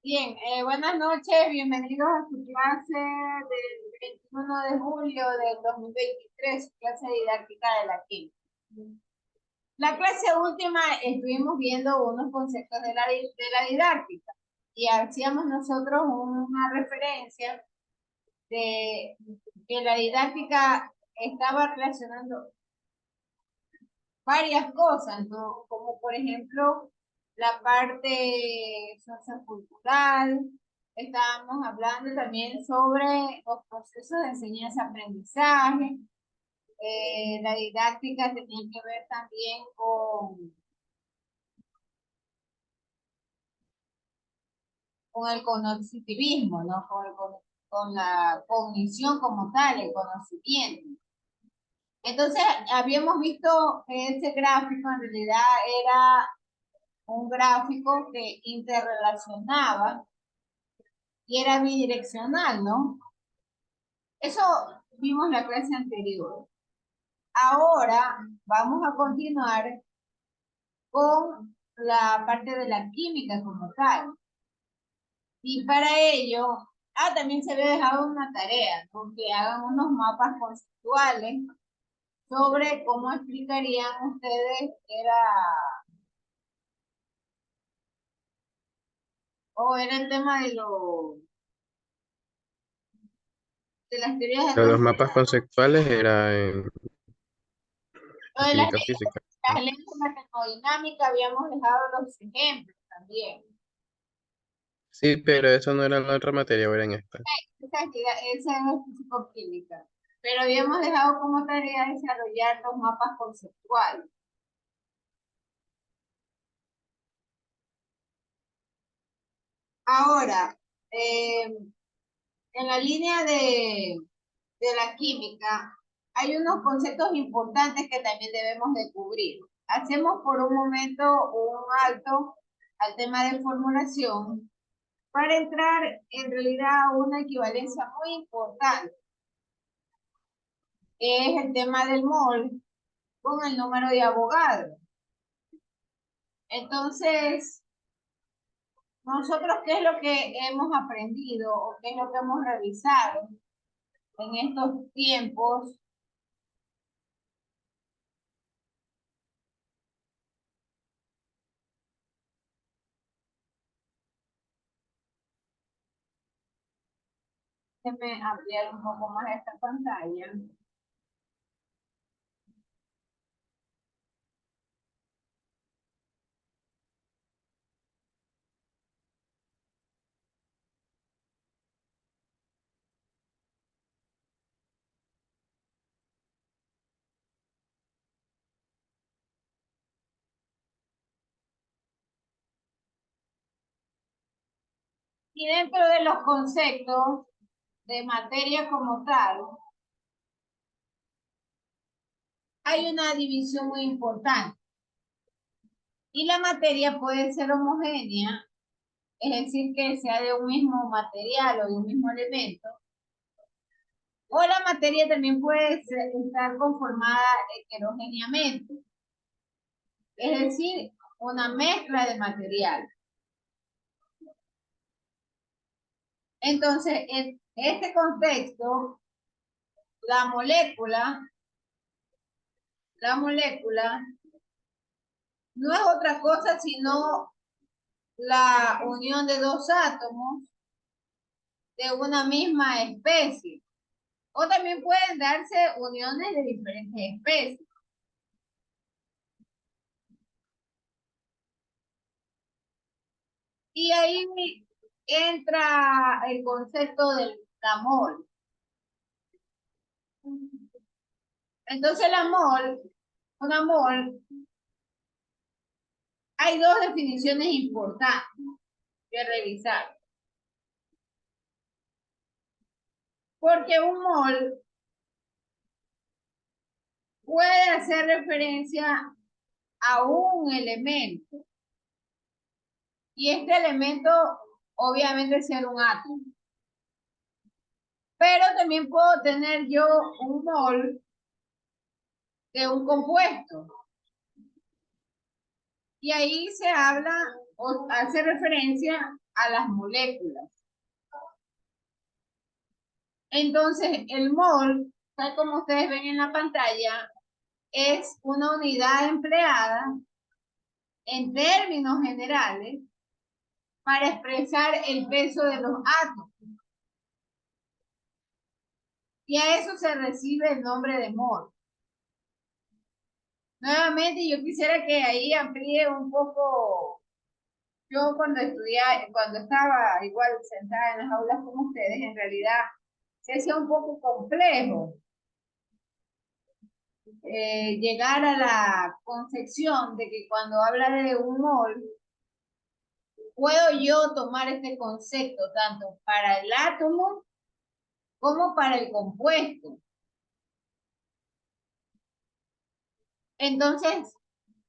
Bien, buenas noches, bienvenidos a su clase del 21 de julio del 2023, clase didáctica de la química. La clase última estuvimos viendo unos conceptos de la didáctica y hacíamos nosotros una referencia de que la didáctica estaba relacionando varias cosas, ¿no? Como por ejemplo la parte sociocultural, estábamos hablando también sobre los procesos de enseñanza-aprendizaje, la didáctica tenía que ver también con el cognitivismo, ¿no? Con la cognición como tal, el conocimiento. Entonces, habíamos visto que ese gráfico en realidad era un gráfico que interrelacionaba y era bidireccional, ¿no? Eso vimos la clase anterior. Ahora vamos a continuar con la parte de la química como tal. Y para ello, también se había dejado una tarea, ¿no? Que hagan unos mapas conceptuales sobre cómo explicarían ustedes, era el tema de las teorías de Los los mapas conceptuales era en Lo de química física, ¿no? las leyes de la termodinámica habíamos dejado los ejemplos también. Sí, pero eso no era en la otra materia, era en esta. Esa es físico-química. Pero habíamos dejado como tarea desarrollar los mapas conceptuales. Ahora, en la línea de la química, hay unos conceptos importantes que también debemos de cubrir. Hacemos por un momento un alto al tema de formulación para entrar en realidad a una equivalencia muy importante, que es el tema del mol con el número de Avogadro. Entonces, nosotros, ¿qué es lo que hemos aprendido o qué es lo que hemos revisado en estos tiempos? Déjenme ampliar un poco más esta pantalla. Y dentro de los conceptos de materia como tal, hay una división muy importante. Y la materia puede ser homogénea, es decir, que sea de un mismo material o de un mismo elemento, o la materia también puede estar conformada heterogéneamente, es decir, una mezcla de material. Entonces, en este contexto, la molécula no es otra cosa sino la unión de dos átomos de una misma especie. O también pueden darse uniones de diferentes especies. Y ahí entra el concepto del amor. Entonces un amor, hay dos definiciones importantes que revisar. Porque un mol puede hacer referencia a un elemento. Y este elemento, obviamente, ser un átomo. Pero también puedo tener yo un mol de un compuesto. Y ahí se habla o hace referencia a las moléculas. Entonces, el mol, tal como ustedes ven en la pantalla, es una unidad empleada en términos generales para expresar el peso de los átomos. Y a eso se recibe el nombre de mol. Nuevamente, yo quisiera que ahí amplíe un poco. Yo cuando estaba igual sentada en las aulas con ustedes, en realidad se hacía un poco complejo llegar a la concepción de que cuando habla de un mol, puedo yo tomar este concepto tanto para el átomo como para el compuesto. Entonces,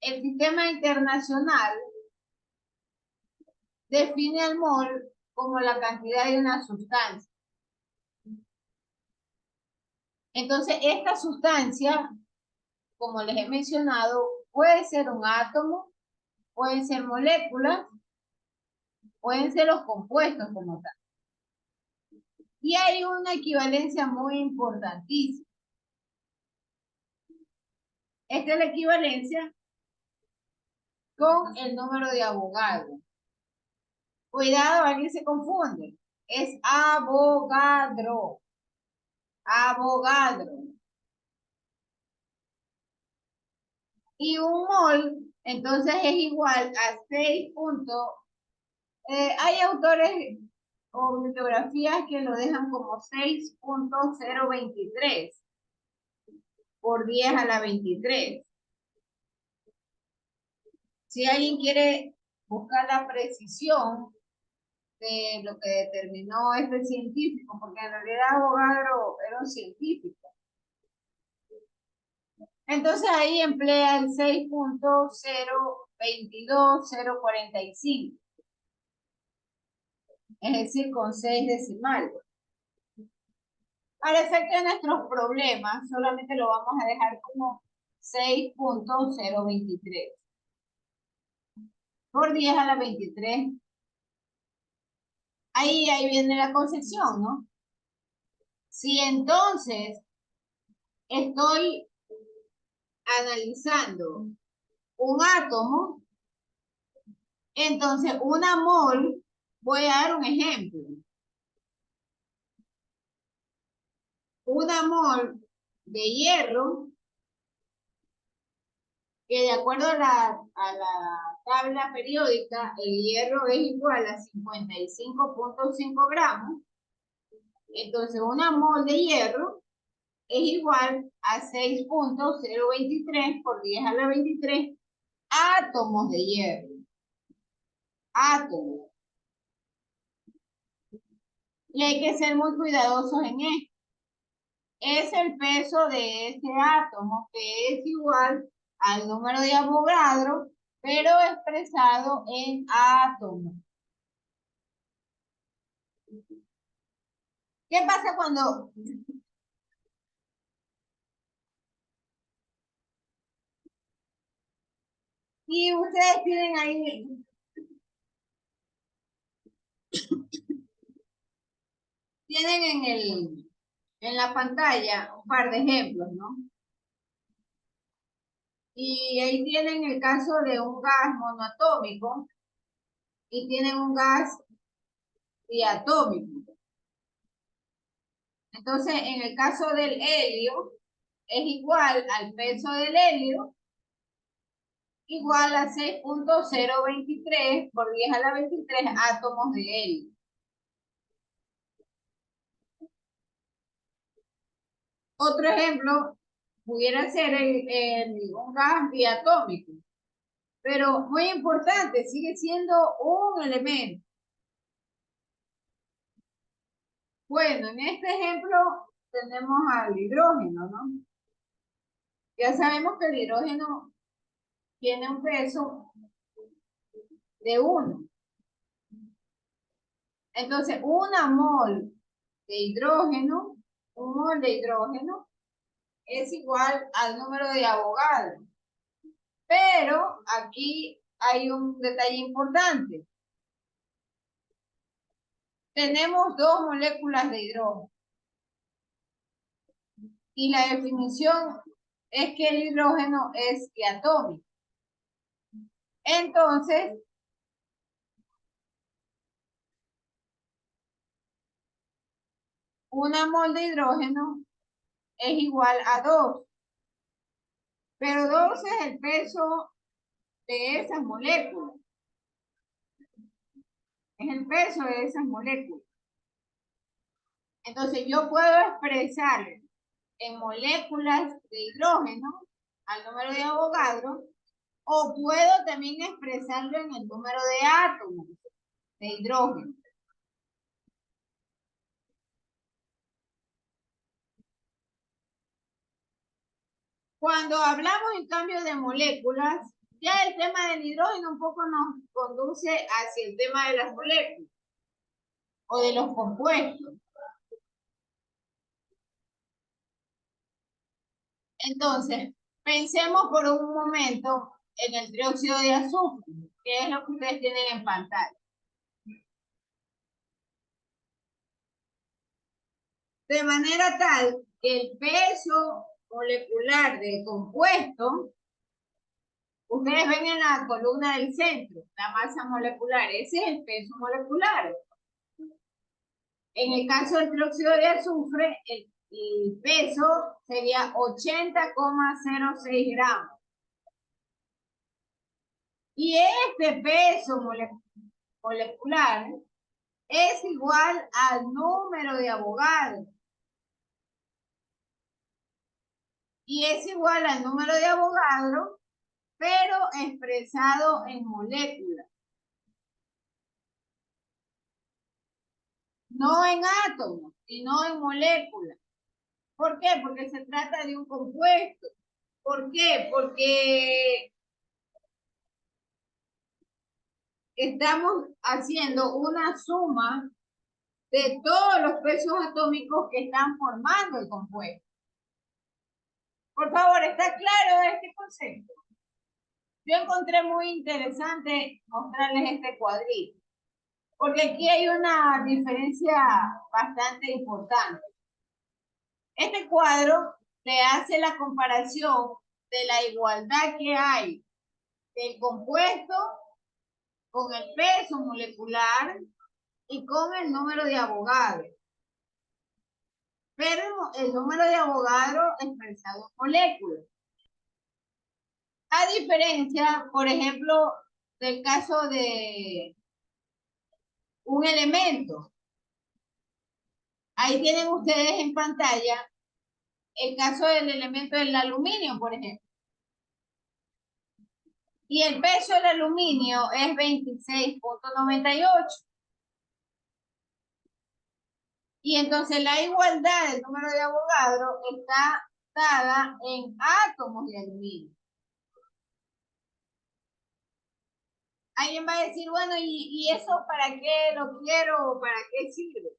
el sistema internacional define al mol como la cantidad de una sustancia. Entonces, esta sustancia, como les he mencionado, puede ser un átomo, pueden ser moléculas, pueden ser los compuestos como tal. Y hay una equivalencia muy importantísima. Esta es la equivalencia con el número de Avogadro. Cuidado, alguien se confunde. Es Avogadro. Avogadro. Y un mol, entonces es igual a 6 puntos. Hay autores o bibliografías que lo dejan como 6.023 por 10 a la 23. Si alguien quiere buscar la precisión de lo que determinó este científico, porque en realidad Avogadro era un científico. Entonces ahí emplea el 6.022045, es decir, con 6 decimales. Para efecto de nuestros problemas, solamente lo vamos a dejar como 6.023 por 10 a la 23. Ahí viene la concepción, ¿no? Si entonces estoy analizando un átomo, entonces una mol, voy a dar un ejemplo. Una mol de hierro, que de acuerdo a la tabla periódica, el hierro es igual a 55.5 gramos. Entonces, una mol de hierro es igual a 6.023 por 10 a la 23 átomos de hierro. Átomos. Y hay que ser muy cuidadosos en esto. Es el peso de ese átomo, que es igual al número de Avogadro, pero expresado en átomos. ¿Qué pasa cuando y ustedes tienen ahí, tienen en la pantalla un par de ejemplos, ¿no? Y ahí tienen el caso de un gas monoatómico y tienen un gas diatómico. Entonces, en el caso del helio, es igual al peso del helio, igual a 6.023 por 10 a la 23 átomos de helio. Otro ejemplo pudiera ser un gas diatómico. Pero muy importante, sigue siendo un elemento. Bueno, en este ejemplo tenemos al hidrógeno, ¿no? Ya sabemos que el hidrógeno tiene un peso de 1. Entonces, una mol de hidrógeno, un mol de hidrógeno es igual al número de Avogadro. Pero aquí hay un detalle importante. tenemos dos moléculas de hidrógeno. Y la definición es que el hidrógeno es diatómico. Entonces, una mol de hidrógeno es igual a 2. Pero 2 es el peso de esas moléculas. Es el peso de esas moléculas. Entonces, yo puedo expresar en moléculas de hidrógeno al número de Avogadro, o puedo también expresarlo en el número de átomos de hidrógeno. Cuando hablamos en cambio de moléculas, ya el tema del hidrógeno un poco nos conduce hacia el tema de las moléculas o de los compuestos. Entonces, pensemos por un momento en el trióxido de azufre, que es lo que ustedes tienen en pantalla. De manera tal que el peso molecular del compuesto, ustedes ven en la columna del centro, la masa molecular, ese es el peso molecular. En el caso del trióxido de azufre, el peso sería 80,06 gramos. Y este peso molecular es igual al número de Avogadro. Y es igual al número de Avogadro, pero expresado en moléculas. No en átomos, sino en moléculas. ¿Por qué? Porque se trata de un compuesto. ¿Por qué? Porque estamos haciendo una suma de todos los pesos atómicos que están formando el compuesto. Por favor, ¿está claro este concepto? Yo encontré muy interesante mostrarles este cuadrito, porque aquí hay una diferencia bastante importante. Este cuadro le hace la comparación de la igualdad que hay del compuesto con el peso molecular y con el número de Avogadro. Pero el número de Avogadro expresado en moléculas. A diferencia, por ejemplo, del caso de un elemento. Ahí tienen ustedes en pantalla el caso del elemento del aluminio, por ejemplo. Y el peso del aluminio es 26,98. Y entonces la igualdad del número de Avogadro está dada en átomos de aluminio. Alguien va a decir, bueno, ¿y eso para qué lo quiero o para qué sirve?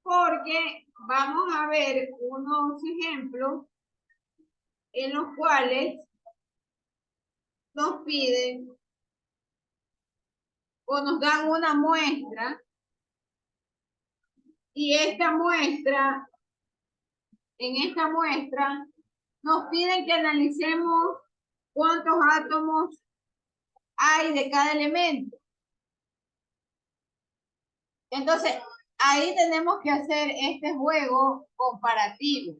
Porque vamos a ver unos ejemplos en los cuales nos piden o nos dan una muestra y en esta muestra nos piden que analicemos cuántos átomos hay de cada elemento. Entonces, ahí tenemos que hacer este juego comparativo.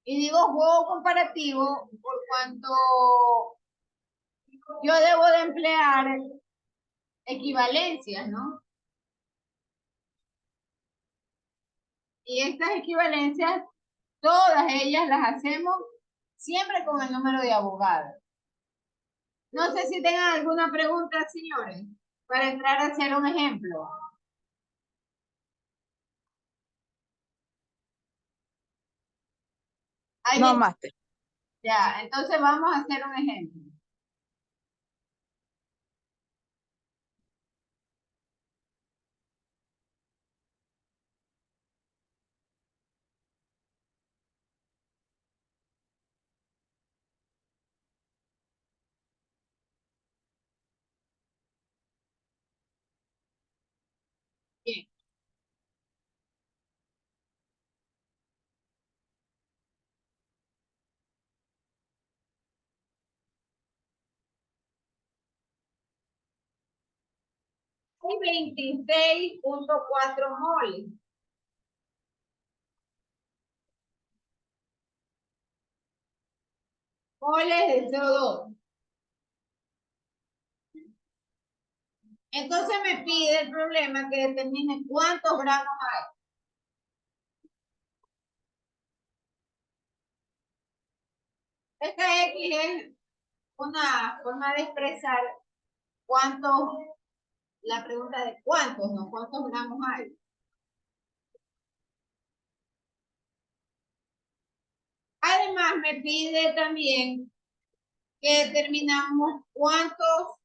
Y digo juego comparativo por cuanto yo debo de emplear equivalencias, ¿no? Y estas equivalencias, todas ellas las hacemos siempre con el número de Avogadro. No sé si tengan alguna pregunta, señores, para entrar a hacer un ejemplo. No, máster. Ya, entonces vamos a hacer un ejemplo. 26.4 moles. Moles de CO2. Entonces me pide el problema que determine cuántos gramos hay. Esta X es una forma de expresar cuántos, la pregunta de cuántos, no cuántos gramos hay. Además me pide también que determinamos cuántos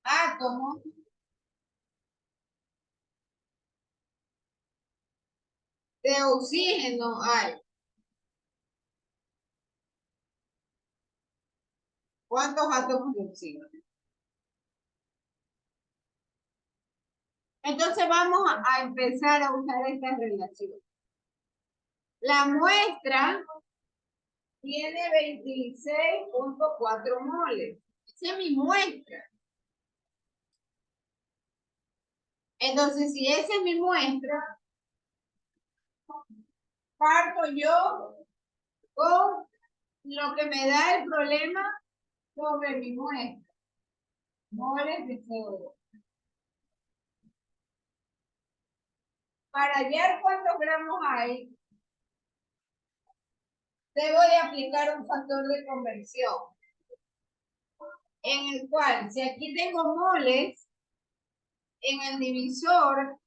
átomos de oxígeno hay. ¿Cuántos átomos de oxígeno? Entonces vamos a empezar a usar esta relación. La muestra tiene 26.4 moles. Esa es mi muestra. Entonces, si esa es mi muestra, parto yo con lo que me da el problema sobre mi muestra. Moles de CO2. Para hallar cuántos gramos hay, debo de aplicar un factor de conversión, en el cual, si aquí tengo moles, en el divisor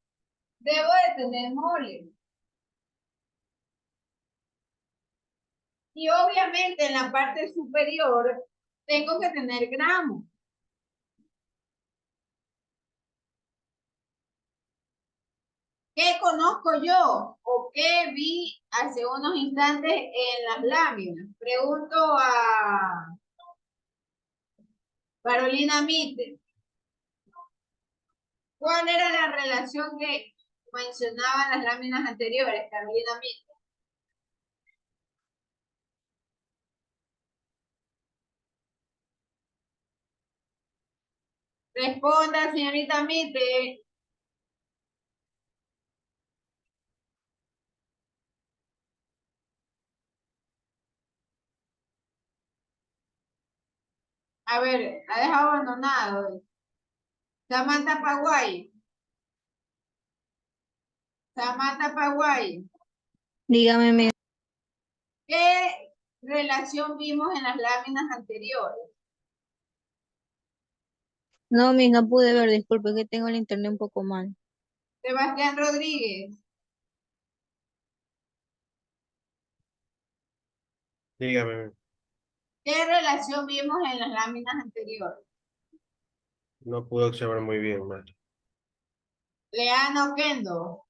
debo de tener moles. Y obviamente en la parte superior tengo que tener gramos. ¿Qué conozco yo o qué vi hace unos instantes en las láminas? Pregunto a Carolina Mitre. ¿Cuál era la relación que mencionaban las láminas anteriores, Carolina Mitre? Responda, señorita Mitre. A ver, ha dejado abandonado. Samantha Paguay. Samantha Paguay. Dígame, ¿Qué relación vimos en las láminas anteriores? no, no pude ver, disculpe que tengo el internet un poco mal. Sebastián Rodríguez. Dígame, ¿Qué relación vimos en las láminas anteriores? no pude observar muy bien, maestro. Leano Kendo.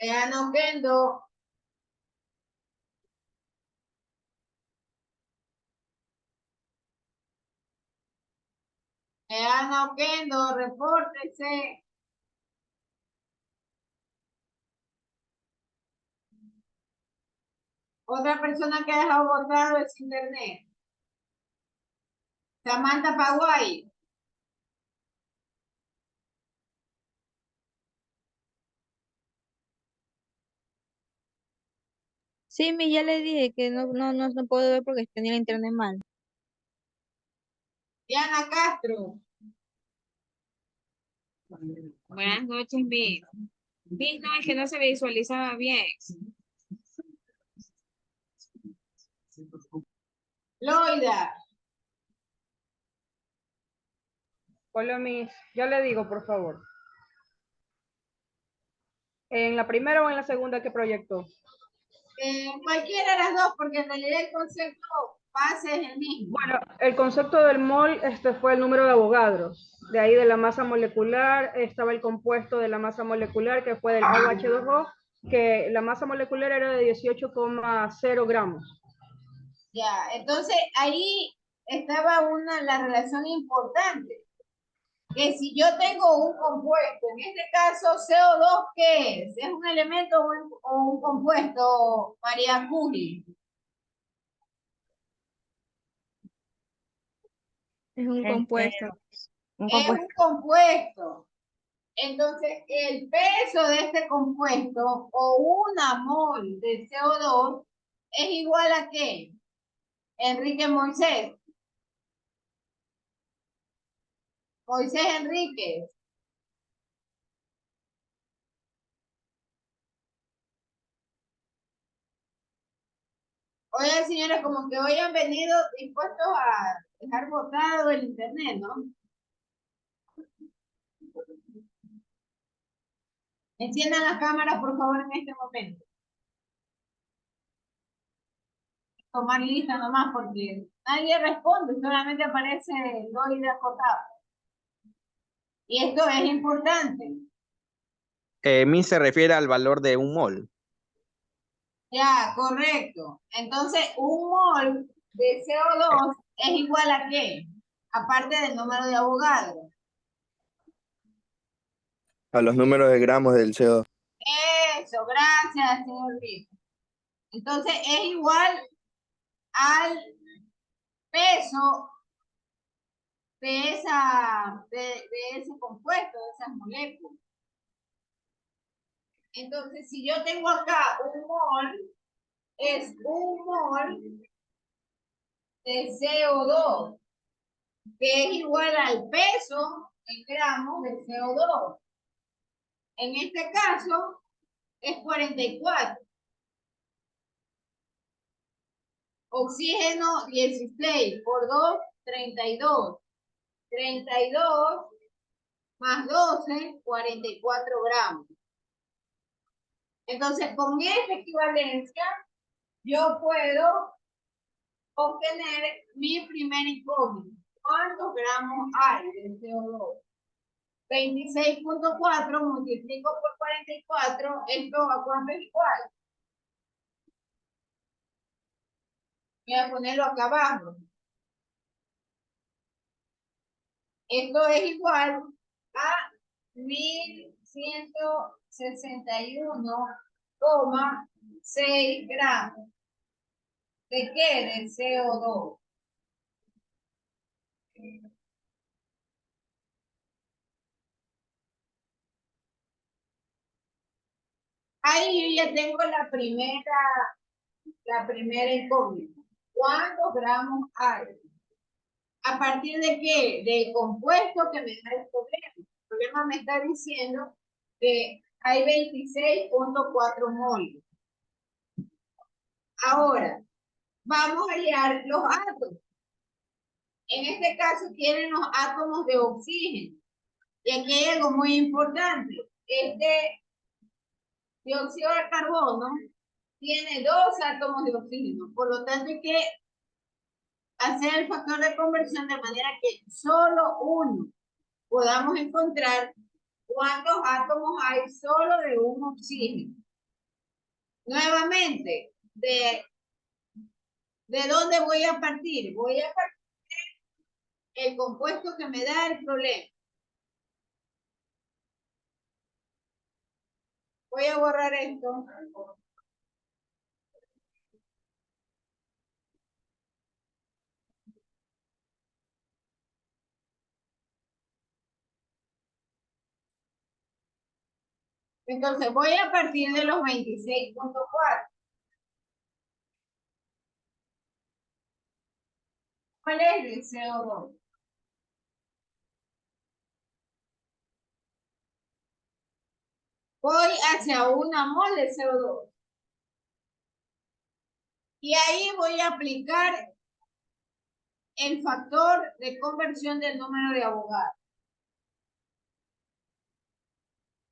Leano Kendo. Leano Kendo, repórtese. Otra persona que ha dejado botado es internet. Samantha Paguay. Sí, ya le dije que no puedo ver porque tenía el internet mal. Diana Castro. Buenas noches, Miss. Miss, no, es que no se visualizaba bien. Loida. Hola, Miss. Ya le digo, por favor. ¿En la primera o en la segunda que proyectó? Cualquiera de las dos, porque en realidad el concepto base es el mismo. Bueno, el concepto del mol fue el número de Avogadro. De ahí de la masa molecular estaba el compuesto de la masa molecular que fue del OH2O, que la masa molecular era de 18,0 gramos. Ya, entonces ahí estaba la relación importante. Que si yo tengo un compuesto, en este caso CO2, ¿qué es? ¿Es un elemento o un compuesto, María Curie? Es un compuesto. Un Es compuesto. un compuesto. Entonces, el peso de este compuesto o una mol de CO2 es igual a ¿qué? Enrique Moisés. Moisés Enríquez. Oye, señores, como que hoy han venido dispuestos a dejar botado el internet, ¿no? Enciendan las cámaras, por favor, en este momento. Tomar lista nomás, porque nadie responde, solamente aparece el doy de acotado. Y esto es importante. Mi se refiere al valor de un mol. Ya, correcto. Entonces, un mol de CO2 es igual a ¿qué? Aparte del número de Avogadro. A los números de gramos del CO2. Eso, gracias, señor Rico. Entonces, es igual al peso de ese compuesto, de esas moléculas. Entonces, si yo tengo acá un mol, es un mol de CO2, que es igual al peso en gramos de CO2. En este caso, es 44. Oxígeno, 16 por 2, 32. 32 más 12, 44 gramos. Entonces, con esta equivalencia, yo puedo obtener mi primer incógnito. ¿Cuántos gramos hay de CO2? 26.4 multiplico por 44, esto a cuánto es igual. Voy a ponerlo acá abajo. Esto es igual a 1161,6 gramos. ¿De qué? De CO2. Ahí yo ya tengo la primera incógnita. ¿Cuántos gramos hay? ¿A partir de qué? Del compuesto que me da el problema. El problema me está diciendo que hay 26.4 moles. Ahora, vamos a hallar los átomos. En este caso tienen los átomos de oxígeno. Y aquí hay algo muy importante. Este dióxido de carbono tiene 2 átomos de oxígeno. Por lo tanto, hay que hacer el factor de conversión de manera que solo uno podamos encontrar cuántos átomos hay solo de un oxígeno. Nuevamente, ¿de dónde voy a partir? Voy a partir del compuesto que me da el problema. Voy a borrar esto. Entonces voy a partir de los 26.4. ¿Cuál es el CO2? Voy hacia una mol de CO2. Y ahí voy a aplicar el factor de conversión del número de Avogadro.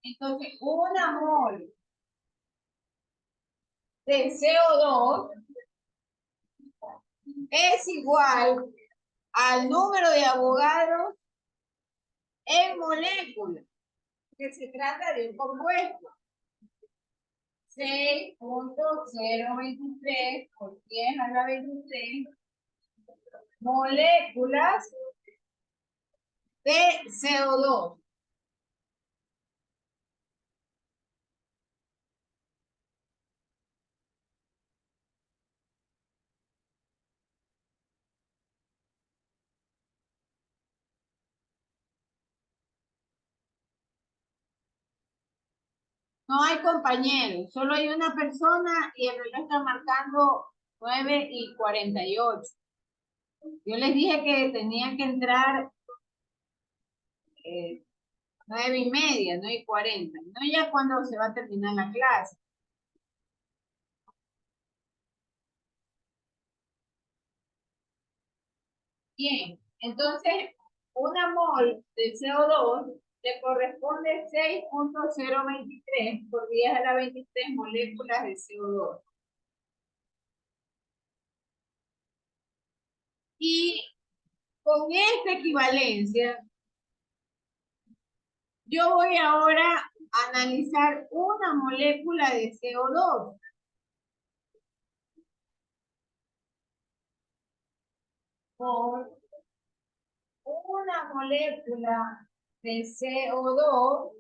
Entonces, una mol de CO2 es igual al número de Avogadro en moléculas, que se trata de un compuesto. 6.023 por 10 a la 23 moléculas de CO2. No hay compañeros, solo hay una persona y el reloj está marcando 9:48. Yo les dije que tenía que entrar 9:30, 9:40. No ya cuando se va a terminar la clase. Bien, entonces una mol de CO2 le corresponde 6.023 por 10 a la 23 moléculas de CO2. Y con esta equivalencia, yo voy ahora a analizar una molécula de CO2. Por una molécula de CO2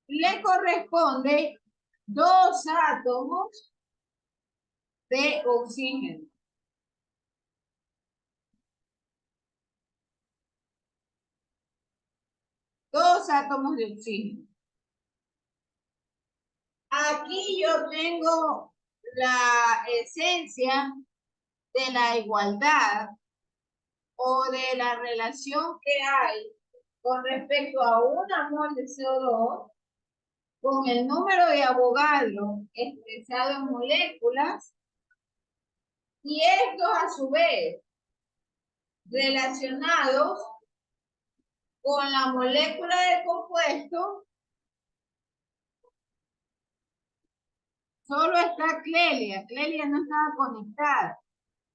le corresponde 2 átomos de oxígeno. Dos átomos de oxígeno. Aquí yo tengo la esencia de la igualdad o de la relación que hay con respecto a una mol de CO2 con el número de Avogadro expresado en moléculas y estos a su vez relacionados con la molécula del compuesto. Solo está Clelia. Clelia no estaba conectada.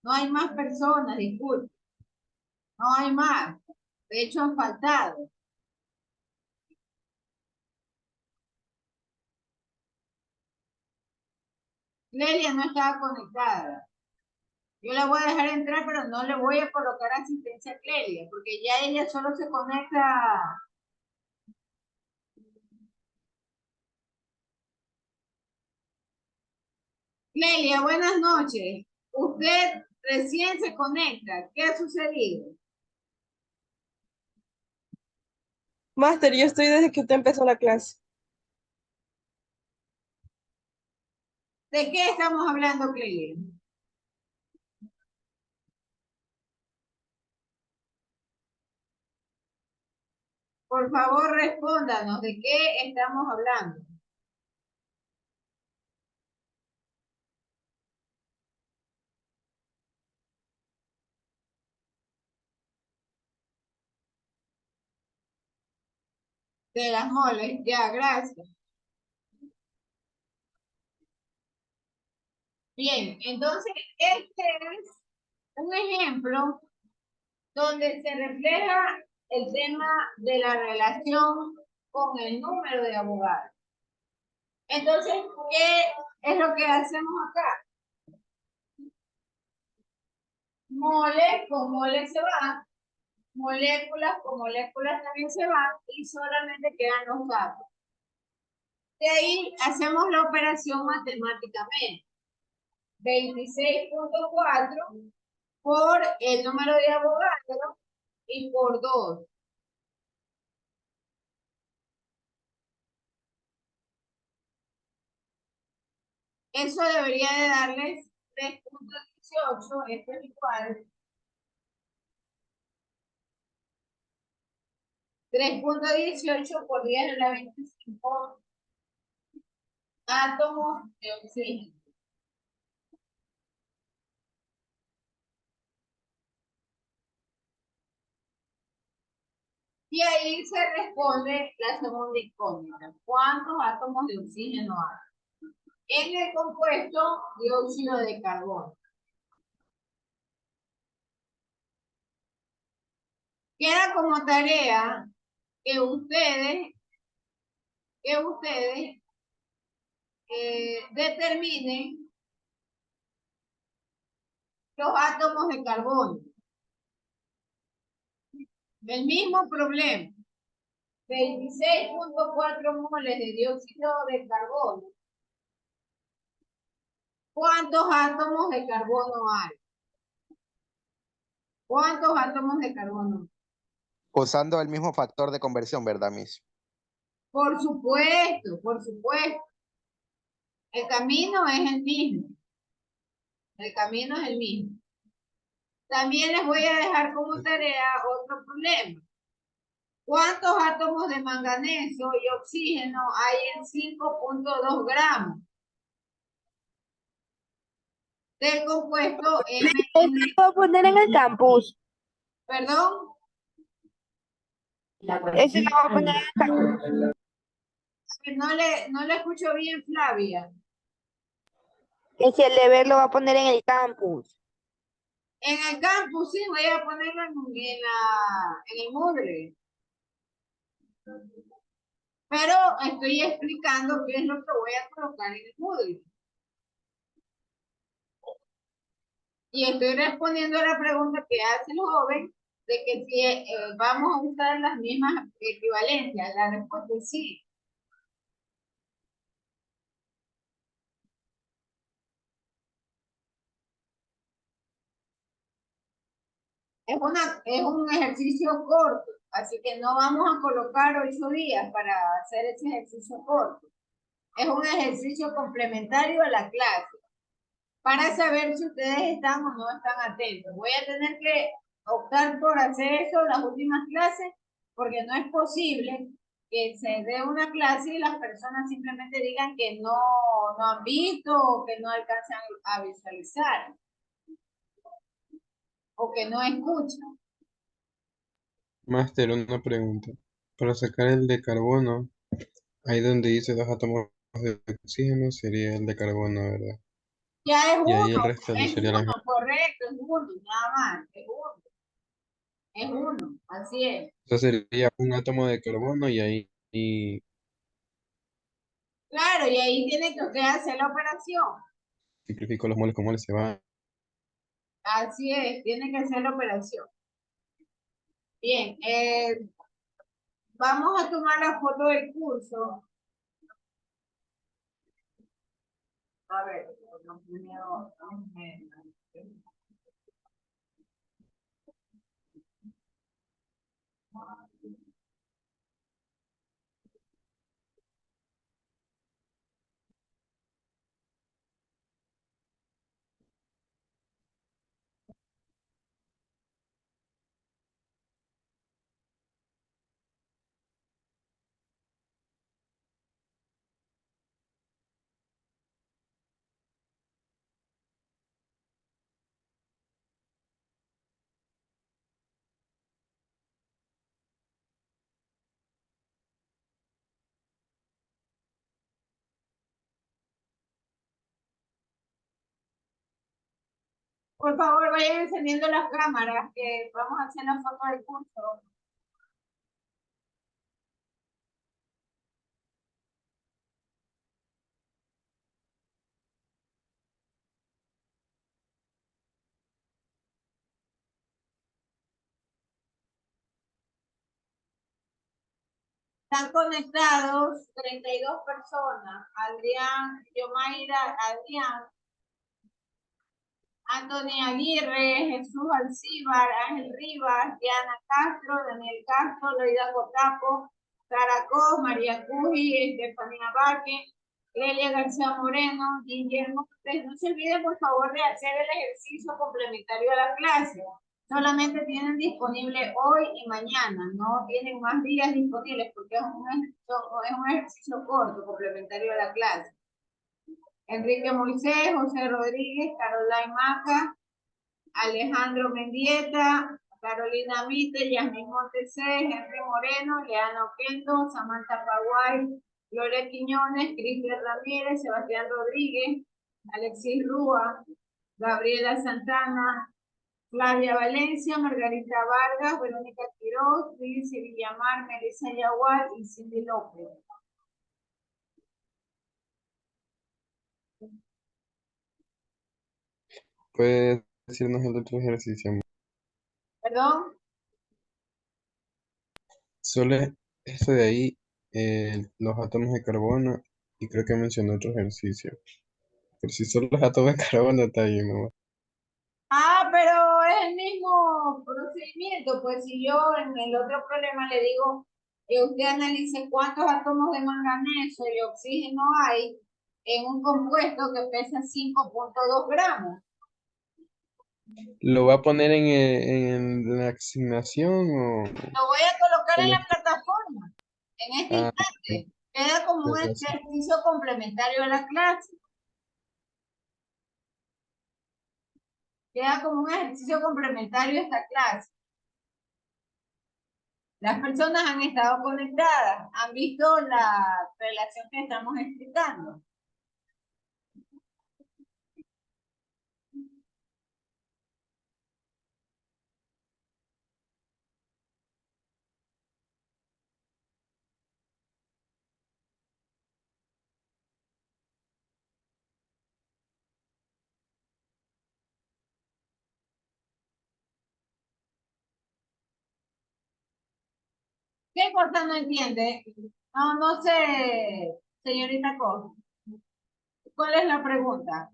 No hay más personas, disculpe. No hay más. De hecho, han faltado. Clelia no estaba conectada. Yo la voy a dejar entrar, pero no le voy a colocar asistencia a Clelia, porque ya ella solo se conecta. Clelia, buenas noches. Usted recién se conecta. ¿Qué ha sucedido? Máster, yo estoy desde que usted empezó la clase. ¿De qué estamos hablando, Clelia? Por favor, respóndanos, ¿de qué estamos hablando? De las moles, ya, gracias. Bien, entonces este es un ejemplo donde se refleja el tema de la relación con el número de abogados. Entonces, ¿qué es lo que hacemos acá? Mole con mole se van, moléculas con moléculas también se van y solamente quedan los datos. De ahí hacemos la operación matemáticamente. 26.4 por el número de Avogadro y por 2. Eso debería de darles 3.18, esto es igual. 3.18 por 10 a la 25 átomos de oxígeno. Y ahí se responde la segunda incógnita. ¿Cuántos átomos de oxígeno hay en el compuesto dióxido de carbono? Queda como tarea que ustedes determinen los átomos de carbono. El mismo problema. 26.4 moles de dióxido de carbono. ¿Cuántos átomos de carbono hay? ¿Cuántos átomos de carbono? Usando el mismo factor de conversión, ¿verdad, Miss? Por supuesto, por supuesto. El camino es el mismo. El camino es el mismo. También les voy a dejar como tarea otro problema. ¿Cuántos átomos de manganeso y oxígeno hay en 5.2 gramos del compuesto Eso lo voy a poner en el campus. Perdón, Eso lo voy a poner en el campus. que no le escucho bien, Flavia. Que si el deber lo va a poner en el campus. En el campus sí voy a ponerlo en el Moodle. Pero estoy explicando qué es lo que voy a colocar en el Moodle. Y estoy respondiendo a la pregunta que hace el joven de que si vamos a usar las mismas equivalencias. La respuesta es sí. Es un ejercicio corto, así que no vamos a colocar 8 días para hacer ese ejercicio corto. Es un ejercicio complementario a la clase, para saber si ustedes están o no están atentos. Voy a tener que optar por hacer eso las últimas clases, porque no es posible que se dé una clase y las personas simplemente digan que no han visto o que no alcanzan a visualizar o que no escuchan. Máster, una pregunta. Para sacar el de carbono, ahí donde dice dos átomos de oxígeno, sería el de carbono, ¿verdad? Ya es Y ahí el uno, resto sería la misma. correcto, es uno, nada más, es uno, así es. Entonces sería un átomo de carbono y ahí Claro, y ahí tiene que usted hacer la operación. simplifico los moles con moles, se van. Así es, tiene que hacer la operación. Bien, vamos a tomar la foto del curso. A ver, primero, por favor, vayan encendiendo las cámaras, que vamos a hacer la foto del curso. Están conectados 32 personas. Adrián, Yomaira, Adrián, Antonio Aguirre, Jesús Alcíbar, Ángel Rivas, Diana Castro, Daniel Castro, Loida Cotapo, Caracó, María Cuji, Estefanía Vaque, Lelia García Moreno, Guillermo. No se olviden, por favor, de hacer el ejercicio complementario a la clase. Solamente tienen disponible hoy y mañana, no tienen más días disponibles porque es un ejercicio corto, complementario a la clase. Enrique Moisés, José Rodríguez, Caroline Maca, Alejandro Mendieta, Carolina Mite, Yasmin Montesés, Henry Moreno, Leana Oquendo, Samantha Paguay, Gloria Quiñones, Cristian Ramírez, Sebastián Rodríguez, Alexis Rúa, Gabriela Santana, Flavia Valencia, Margarita Vargas, Verónica Quiroz, Lindsay Villamar, Melissa Yagual y Cindy López. ¿Puedes decirnos el otro ejercicio? ¿Perdón? Solo eso de ahí, los átomos de carbono, y creo que mencionó otro ejercicio. Pero si son los átomos de carbono, está bien, ¿no? Ah, pero es el mismo procedimiento, pues si yo en el otro problema le digo y usted analice cuántos átomos de manganeso y oxígeno hay en un compuesto que pesa 5.2 gramos. ¿Lo va a poner en la asignación o...? Lo voy a colocar en la plataforma. En este Ah, instante, queda como un gracias. ejercicio complementario a la clase. Queda como un ejercicio complementario a esta clase. Las personas han estado conectadas, han visto la relación que estamos explicando. ¿Qué cosa no entiende? No sé, señorita Cos. ¿Cuál es la pregunta?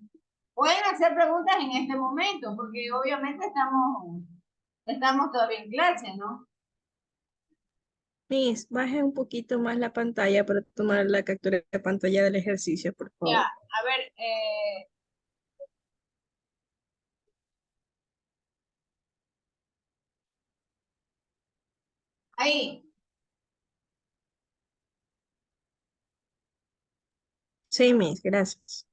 Pueden hacer preguntas en este momento, porque obviamente estamos todavía en clase, ¿no? Miss, baje un poquito más la pantalla para tomar la captura de pantalla del ejercicio, por Ya, favor. a ver, ahí. Sí, Miss, gracias.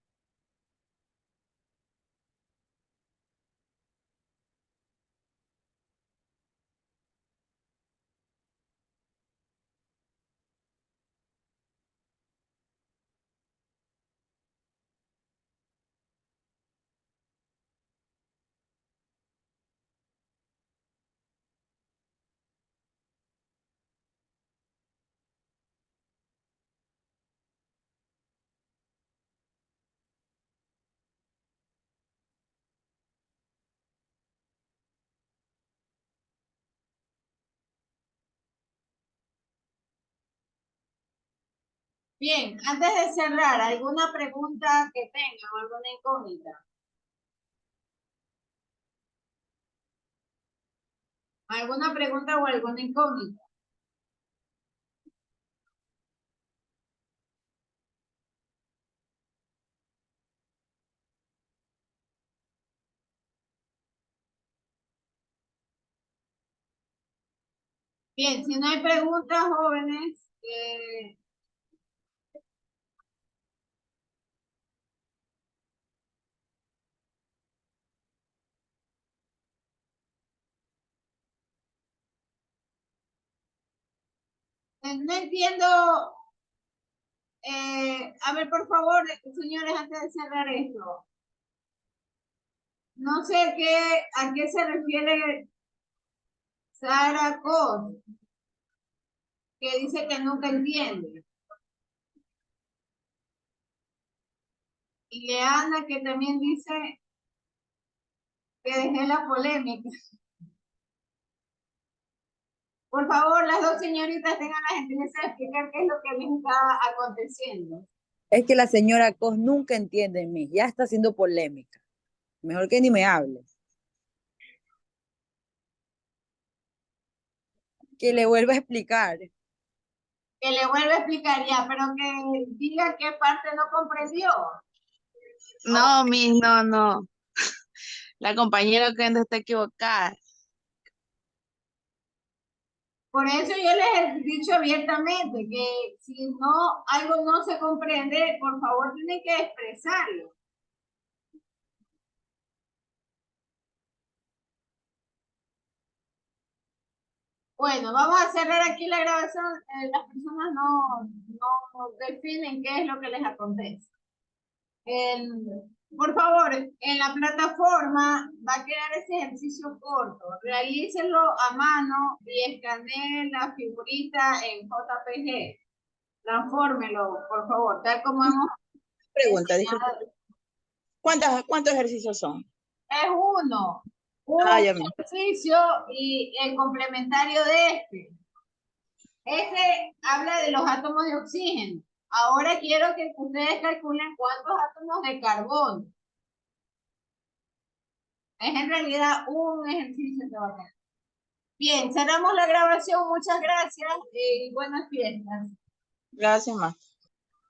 Bien, antes de cerrar, ¿alguna pregunta que tengan o alguna incógnita? ¿Alguna pregunta o alguna incógnita? Bien, si no hay preguntas, jóvenes, no entiendo. A ver, por favor, señores, antes de cerrar esto. No sé a qué se refiere Sara Cos, que dice que nunca entiende. Y Leana, que también dice que dejé la polémica. Por favor, las dos señoritas tengan la gentileza de explicar qué es lo que les está aconteciendo. Es que la señora Cos nunca entiende en mí, ya está haciendo polémica. Mejor que ni me hable. Que le vuelva a explicar. Que le vuelva a explicar ya, pero que diga qué parte no comprendió. No, Miss, no. La compañera que está equivocada. Por eso yo les he dicho abiertamente que si no algo no se comprende, por favor tienen que expresarlo. Bueno, vamos a cerrar aquí la grabación. Las personas no definen qué es lo que les acontece. Por favor, en la plataforma va a quedar ese ejercicio corto. Realícenlo a mano y escaneen la figurita en JPG. Transfórmelo, por favor, tal como hemos Pregunta, enseñado. disculpe. ¿Cuántos ejercicios son? Es uno. Un Ya vi. ejercicio y el complementario de este. Este habla de los átomos de oxígeno. Ahora quiero que ustedes calculen cuántos átomos de carbono. Es en realidad un ejercicio que va a hacer. Bien, cerramos la grabación. Muchas gracias y buenas fiestas. Gracias, ma.